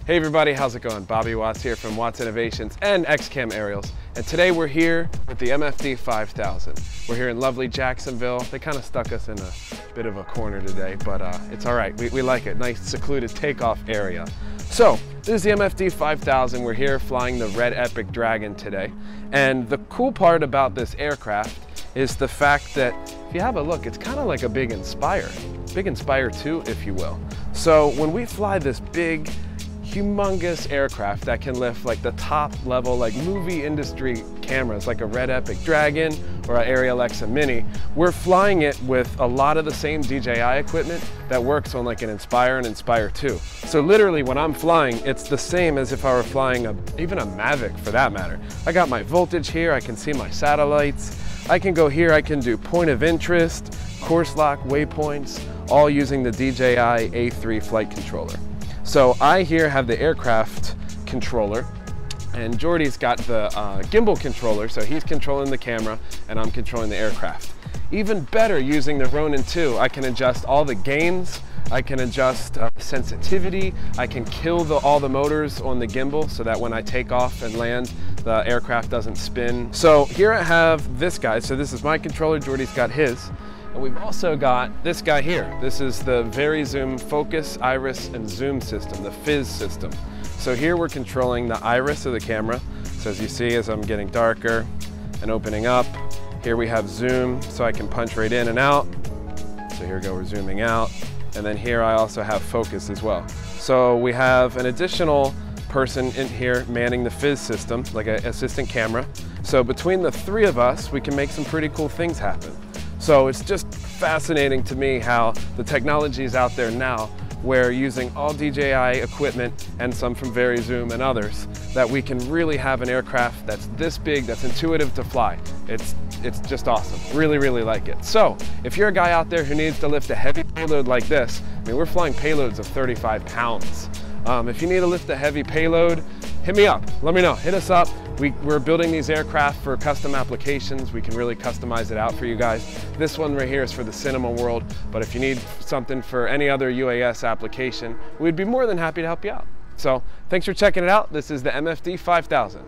Hey everybody, how's it going? Bobby Watts here from Watts Innovations and XCam Aerials. And today we're here with the MFD 5000. We're here in lovely Jacksonville. They kind of stuck us in a bit of a corner today, but it's all right. We like it. Nice secluded takeoff area. So this is the MFD 5000. We're here flying the Red Epic Dragon today. And the cool part about this aircraft is the fact that if you have a look, it's kind of like a big Inspire 2, if you will. So when we fly this big, humongous aircraft that can lift like the top level, like movie industry cameras, like a Red Epic Dragon or an Ariel Alexa Mini, we're flying it with a lot of the same DJI equipment that works on like an Inspire and Inspire 2. So literally when I'm flying, it's the same as if I were flying even a Mavic for that matter. I got my voltage here, I can see my satellites, I can go here, I can do point of interest, course lock, waypoints, all using the DJI A3 flight controller. So I here have the aircraft controller, and Jordy's got the gimbal controller, so he's controlling the camera and I'm controlling the aircraft. Even better using the Ronin 2, I can adjust all the gains, I can adjust sensitivity, I can kill all the motors on the gimbal so that when I take off and land, the aircraft doesn't spin. So here I have this guy, so this is my controller, Jordy's got his. And we've also got this guy here. This is the Very Zoom Focus, Iris, and Zoom system, the Fizz system. So here we're controlling the iris of the camera. So as you see, as I'm getting darker and opening up, here we have zoom, so I can punch right in and out. So here we go, we're zooming out. And then here I also have focus as well. So we have an additional person in here manning the Fizz system, like an assistant camera. So between the three of us, we can make some pretty cool things happen. So it's just fascinating to me how the technology is out there now, where using all DJI equipment and some from Very Zoom and others, that we can really have an aircraft that's this big, that's intuitive to fly. It's just awesome. Really, really like it. So if you're a guy out there who needs to lift a heavy payload like this, I mean, we're flying payloads of 35 pounds. If you need to lift a heavy payload, hit me up. Let me know. Hit us up. We're building these aircraft for custom applications. We can really customize it out for you guys. This one right here is for the cinema world, but if you need something for any other UAS application, we'd be more than happy to help you out. So thanks for checking it out. This is the MFD 5000.